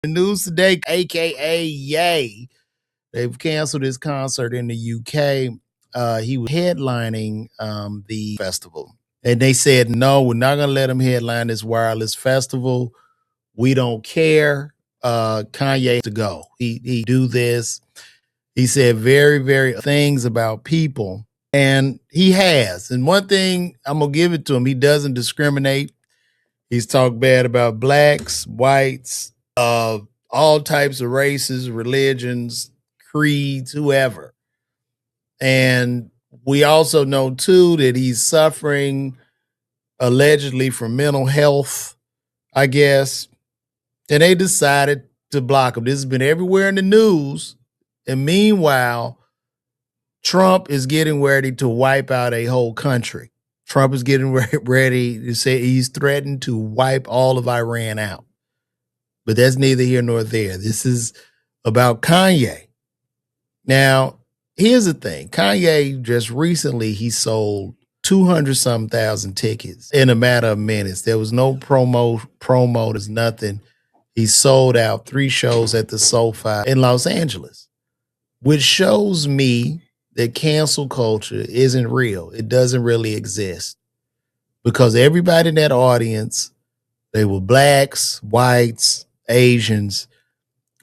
The news today, aka Ye, they've canceled his concert in the UK. He was headlining the festival. And they said, no, we're not gonna let him headline this wireless festival. We don't care. Kanye to go. He do this. He said very, very things about people. And he has. And one thing I'm gonna give it to him, he doesn't discriminate. He's talked bad about blacks, whites, all types of races, religions, creeds, whoever. And we also know too that he's suffering allegedly from mental health, I guess. And they decided to block him. This has been everywhere in the news. And meanwhile, Trump is getting ready to wipe out a whole country. Trump is getting ready to say he's threatened to wipe all of Iran out. But that's neither here nor there. This is about Kanye. Now, here's the thing. Kanye just recently, he sold 200 some thousand tickets in a matter of minutes. There was no promo, there's nothing. He sold out 3 shows at the SoFi in Los Angeles, which shows me that cancel culture isn't real. It doesn't really exist because everybody in that audience, they were blacks, whites, Asians,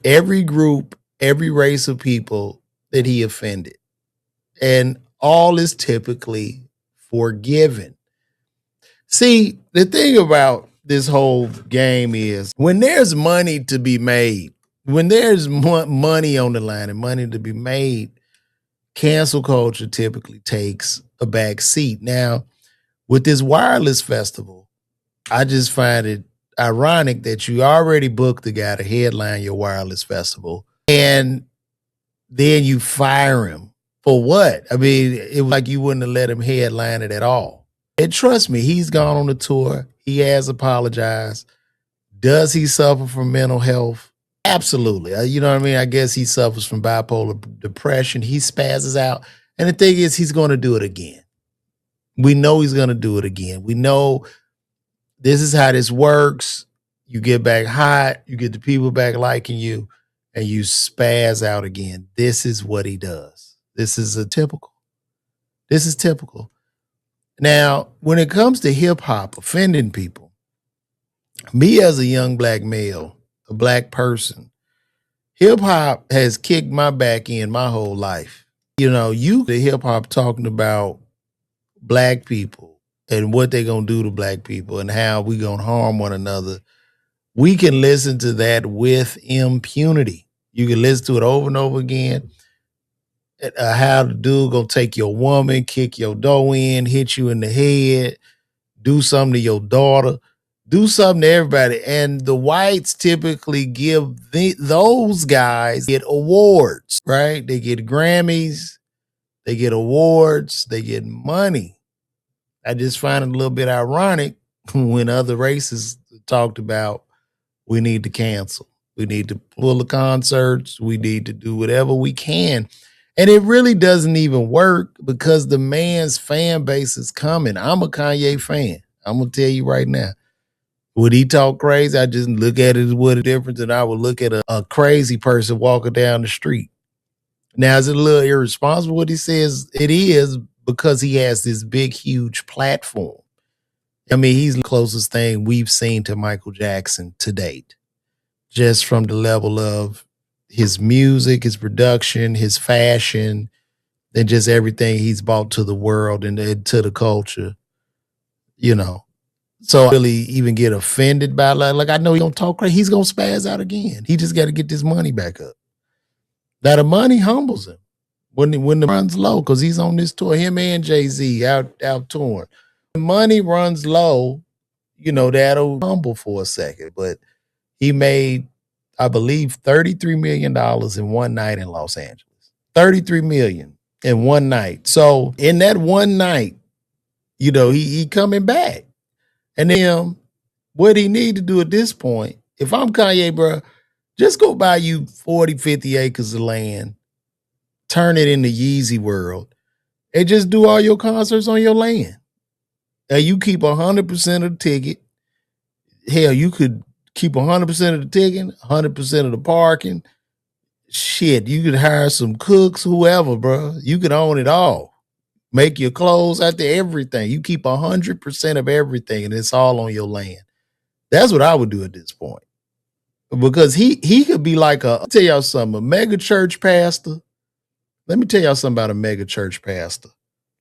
every group, every race of people that he offended. And all is typically forgiven. See, the thing about this whole game is when there's money to be made, when there's money on the line and money to be made, cancel culture typically takes a back seat. Now, with this wireless festival, I just find it ironic that you already booked the guy to headline your wireless festival and then you fire him for what? I mean, it was like you wouldn't have let him headline it at all. And trust me, he's gone on the tour. He has apologized. Does he suffer from mental health? Absolutely. You know what I mean? I guess he suffers from bipolar depression. He spazzes out. And the thing is, he's going to do it again. We know he's going to do it again. We know this is how this works. You get back hot, you get the people back liking you, and you spaz out again. This is what he does. This is typical. This is typical. Now, when it comes to hip hop offending people, me as a young black male, a black person, hip hop has kicked my back in my whole life. You know, the hip hop talking about black people and what they're going to do to black people and how we going to harm one another. We can listen to that with impunity. You can listen to it over and over again. How the dude gonna take your woman, kick your dough in, hit you in the head, do something to your daughter, do something to everybody. And the whites typically give those guys get awards, right? They get Grammys, they get awards, they get money. I just find it a little bit ironic when other races talked about we need to cancel. We need to pull the concerts. We need to do whatever we can. And it really doesn't even work because the man's fan base is coming. I'm a Kanye fan. I'm going to tell you right now. Would he talk crazy? I just look at it as what a difference than I would look at a crazy person walking down the street. Now, is it a little irresponsible what he says? It is because he has this big, huge platform. I mean, he's the closest thing we've seen to Michael Jackson to date, just from the level of his music, his production, his fashion, and just everything he's brought to the world and to the culture, you know. So I really even get offended by like I know he gonna talk crazy. He's gonna spaz out again. He just got to get this money back up. Now the money humbles him when the runs low because he's on this tour. Him and Jay-Z out touring. The money runs low, you know, that'll humble for a second. But he made, I believe, $33 million in one night in Los Angeles. $33 million in one night. So in that one night, you know, he coming back. And then what he need to do at this point, if I'm Kanye, bro, just go buy you 40, 50 acres of land, turn it into Yeezy World, and just do all your concerts on your land. And you keep 100% of the ticket. Hell, you could keep 100% of the ticketing, 100% of the parking. Shit, you could hire some cooks, whoever, bro. You could own it all. Make your clothes out there, everything. You keep 100% of everything, and it's all on your land. That's what I would do at this point. Because he could be like I'll tell y'all something, a mega church pastor. Let me tell y'all something about a mega church pastor.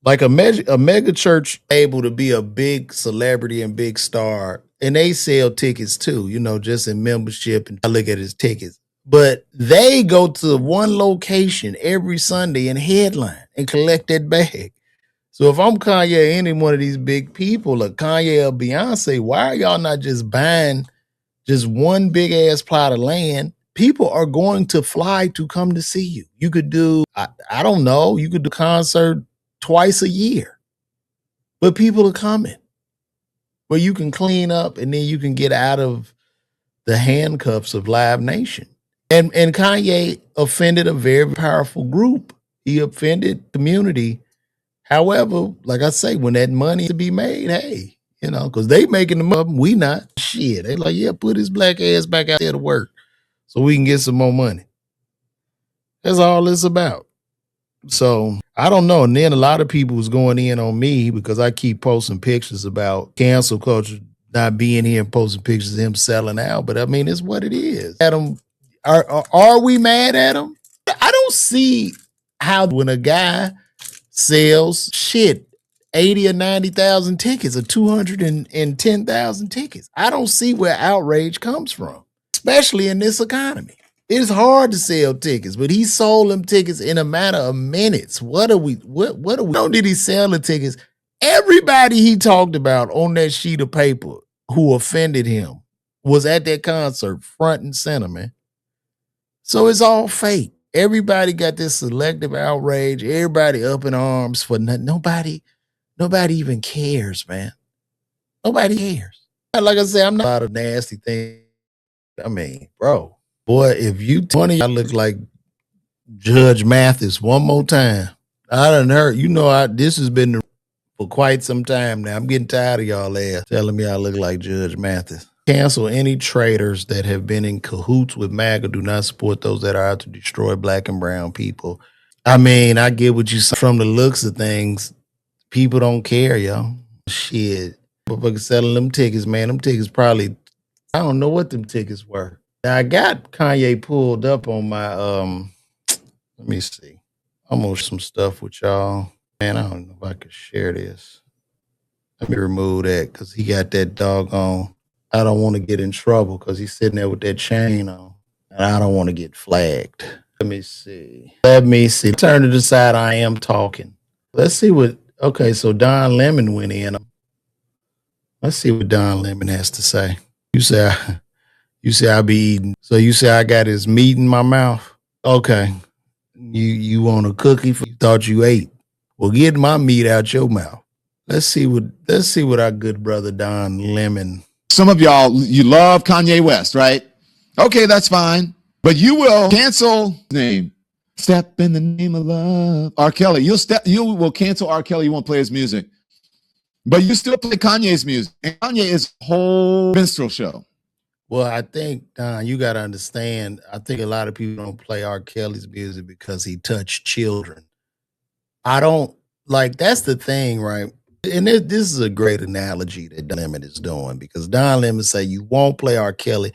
Like a mega church able to be a big celebrity and big star, and they sell tickets too, just in membership, and I look at his tickets. But they go to one location every Sunday and headline and collect that bag. So if I'm Kanye, any one of these big people, like Kanye or Beyonce, why are y'all not just buying just one big ass plot of land? People are going to fly to come to see you. You could do, I don't know, you could do a concert twice a year, but people are coming where you can clean up and then you can get out of the handcuffs of Live Nation. And Kanye offended a very powerful group. He offended community. However, like I say, when that money to be made, hey, because they making them up, we not. Shit, they like, yeah, put his black ass back out there to work so we can get some more money. That's all it's about. So I don't know. And then a lot of people was going in on me because I keep posting pictures about cancel culture not being here and posting pictures of him selling out. But I mean, it's what it is. Adam, are we mad at him? I don't see how when a guy sells 80 or 90,000 tickets or 210,000 tickets. I don't see where outrage comes from, especially in this economy. It's hard to sell tickets, but he sold them tickets in a matter of minutes. What did he sell the tickets? Everybody he talked about on that sheet of paper who offended him was at that concert front and center, man. So it's all fake. Everybody got this selective outrage. Everybody up in arms for nothing. Nobody even cares, man. Nobody cares. Like I said, I'm not a lot of nasty things. I mean, bro, boy, if you 20, I look like Judge Mathis one more time. I done heard, this has been for quite some time now. I'm getting tired of y'all ass telling me I look like Judge Mathis. Cancel any traitors that have been in cahoots with MAGA. Do not support those that are out to destroy black and brown people. I mean, I get what you say from the looks of things. People don't care, yo. Shit. Motherfuckers selling them tickets, man. Them tickets probably, I don't know what them tickets were. Now, I got Kanye pulled up on my, let me see. I'm gonna share some stuff with y'all. Man, I don't know if I could share this. Let me remove that because he got that doggone. I don't want to get in trouble because he's sitting there with that chain on. And I don't want to get flagged. Let me see. Turn to the side I am talking. Let's see what, okay, so Don Lemon went in. Let's see what Don Lemon has to say. You say I be eating. So you say I got his meat in my mouth? Okay. You want a cookie? You thought you ate. Well, get my meat out your mouth. Let's see what our good brother Don Lemon. Some of y'all, you love Kanye West, right? Okay, that's fine. But you will cancel name. Step in the name of love. R. Kelly. You will cancel R. Kelly. You won't play his music. But you still play Kanye's music. And Kanye is a whole minstrel show. Well, I think, Don, you got to understand, I think a lot of people don't play R. Kelly's music because he touched children. I don't, that's the thing, right? And this is a great analogy that Don Lemon is doing because Don Lemon say you won't play R. Kelly.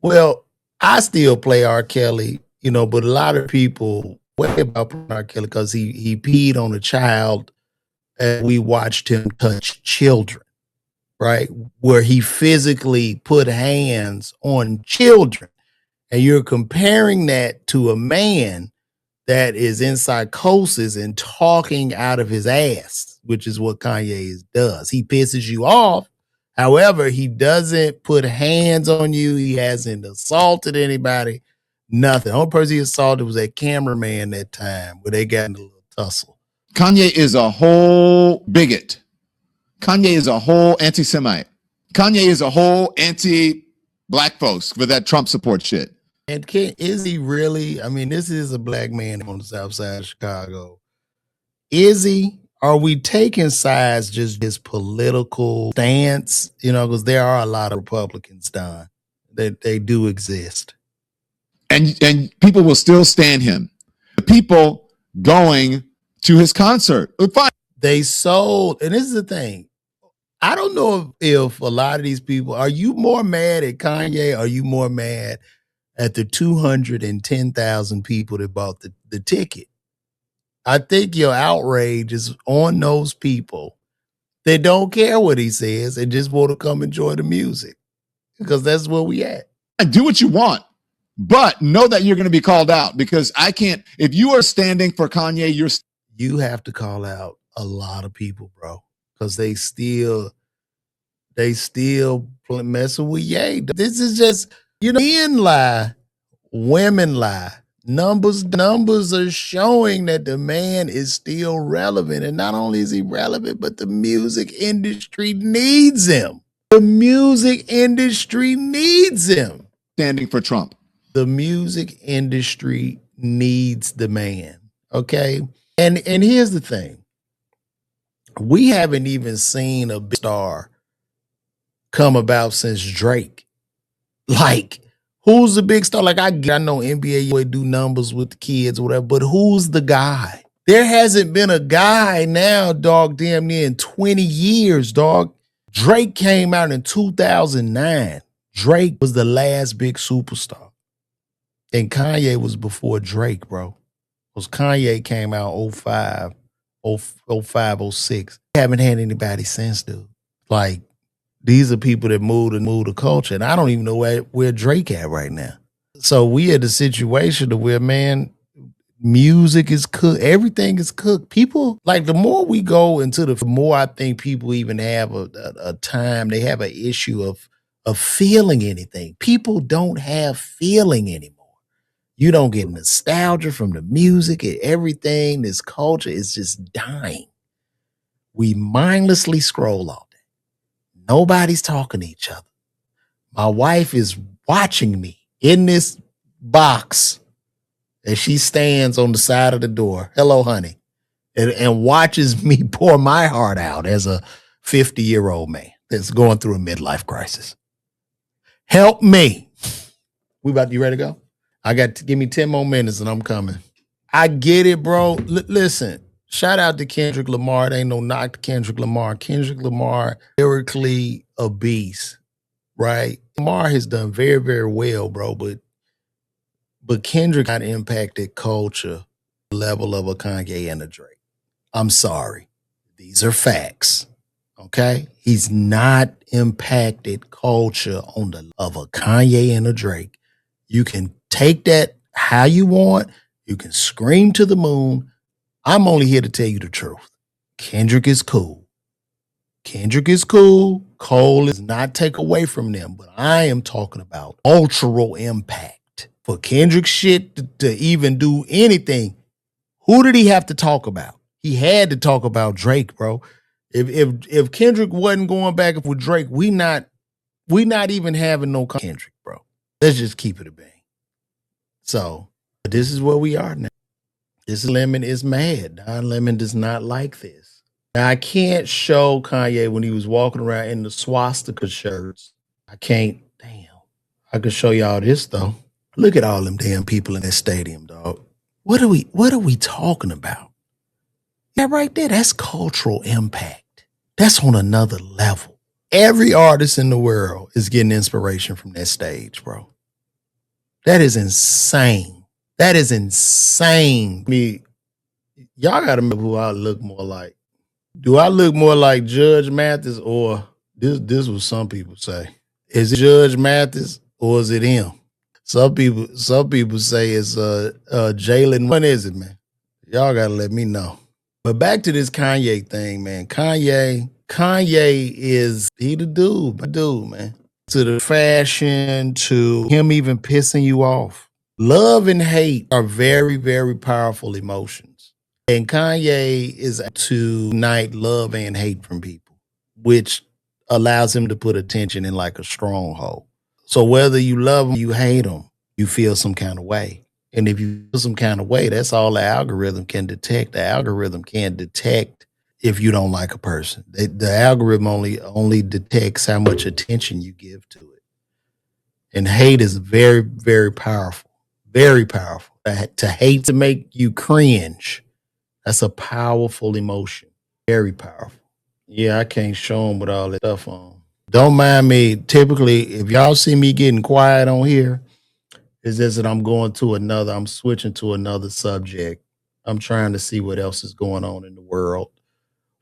Well, I still play R. Kelly, but a lot of people worry about R. Kelly because he peed on a child and we watched him touch children, right? Where he physically put hands on children. And you're comparing that to a man that is in psychosis and talking out of his ass, which is what Kanye does. He pisses you off. However, he doesn't put hands on you. He hasn't assaulted anybody. Nothing. The only person he assaulted was that cameraman that time where they got in a little tussle. Kanye is a whole bigot. Kanye is a whole anti-Semite. Kanye is a whole anti-black folks with that Trump support shit. And is he really? I mean, this is a black man on the south side of Chicago. Is he? Are we taking sides just his political stance? Because there are a lot of Republicans, Don. that they do exist. And people will still stand him. The people going to his concert. Fine. They sold, and this is the thing. I don't know if a lot of these people, are you more mad at Kanye? Or are you more mad at the 210,000 people that bought the ticket? I think your outrage is on those people that don't care what he says and just want to come enjoy the music, because that's where we at. Do what you want, but know that you're going to be called out, because I can't. If you are standing for Kanye, you have to call out a lot of people, bro, because they still messing with Ye. This is just, men lie, women lie. Numbers are showing that the man is still relevant. And not only is he relevant, but the music industry needs him. The music industry needs him. Standing for Trump. The music industry needs the man. Okay. And here's the thing. We haven't even seen a big star come about since Drake. Like, who's the big star? Like, I know NBA would do numbers with the kids or whatever, but who's the guy? There hasn't been a guy now, dog, damn near in 20 years, dog. Drake came out in 2009. Drake was the last big superstar. And Kanye was before Drake, bro. Because Kanye came out 05, 06. Haven't had anybody since, dude. Like, these are people that move the culture. And I don't even know where Drake at right now. So we had the situation to where, man, music is cooked. Everything is cooked. People, like, the more we go into the more I think people even have a time, they have an issue of feeling anything. People don't have feeling anymore. You don't get nostalgia from the music and everything. This culture is just dying. We mindlessly scroll all day. Nobody's talking to each other. My wife is watching me in this box as she stands on the side of the door. Hello, honey. And watches me pour my heart out as a 50-year-old man that's going through a midlife crisis. Help me. You ready to go? Give me 10 more minutes and I'm coming. I get it, bro. Listen. Shout out to Kendrick Lamar. It ain't no knock to Kendrick Lamar. Kendrick Lamar, lyrically a beast, right? Lamar has done very, very well, bro, but Kendrick not impacted culture level of a Kanye and a Drake. I'm sorry. These are facts, okay? He's not impacted culture on the of a Kanye and a Drake. You can take that how you want. You can scream to the moon. I'm only here to tell you the truth. Kendrick is cool. Kendrick is cool. Cole does not take away from them, but I am talking about cultural impact. For Kendrick shit to even do anything, who did he have to talk about? He had to talk about Drake, bro. If Kendrick wasn't going back with Drake, we not even having no Kendrick, bro. Let's just keep it a bang. So this is where we are now. This Lemon is mad. Don Lemon does not like this. Now, I can't show Kanye when he was walking around in the swastika shirts. I can't. Damn. I can show y'all this, though. Look at all them damn people in that stadium, dog. What are we talking about? Yeah, right there. That's cultural impact. That's on another level. Every artist in the world is getting inspiration from that stage, bro. That is insane. That is insane. I mean, y'all got to remember who I look more like. Do I look more like Judge Mathis, or this was some people say? Is it Judge Mathis or is it him? Some people say it's Jalen. When is it, man? Y'all got to let me know. But back to this Kanye thing, man. Kanye is the dude, man. To the fashion, to him even pissing you off. Love and hate are very, very powerful emotions. And Kanye is to unite love and hate from people, which allows him to put attention in like a stronghold. So whether you love him, you hate him, you feel some kind of way. And if you feel some kind of way, that's all the algorithm can detect. The algorithm can't detect if you don't like a person. The algorithm only detects how much attention you give to it. And hate is very, very powerful. Very powerful. To hate to make you cringe. That's a powerful emotion. Very powerful. Yeah, I can't show them with all that stuff on. Don't mind me. Typically, if y'all see me getting quiet on here, it's just that I'm switching to another subject. I'm trying to see what else is going on in the world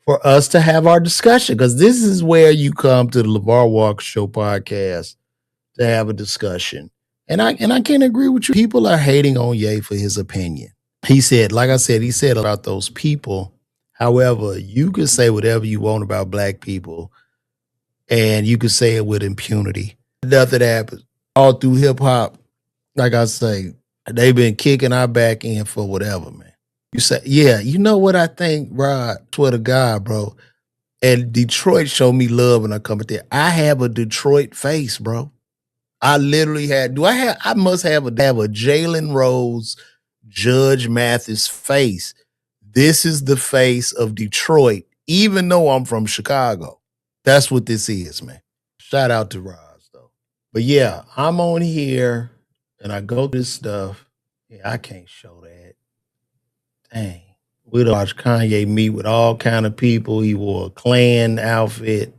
for us to have our discussion. Because this is where you come to the LeVar Walker Show podcast to have a discussion. And I can't agree with you. People are hating on Ye for his opinion. He said about those people. However, you can say whatever you want about black people, and you can say it with impunity. Nothing happens. All through hip hop, like I say, they've been kicking our back in for whatever, man. You say, yeah, you know what I think, Rod? Swear to God, bro. And Detroit showed me love when I come up there. I have a Detroit face, bro. I literally I must have a Jalen Rose, Judge Mathis face. This is the face of Detroit, even though I'm from Chicago. That's what this is, man. Shout out to Roz, though. But yeah, I'm on here and I go through this stuff. Yeah, I can't show that. Dang. We'd watch Kanye meet with all kind of people. He wore a Klan outfit.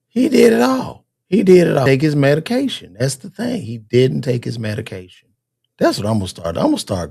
He did it all. Take his medication. That's the thing. He didn't take his medication. That's what I'm gonna start. I'm gonna start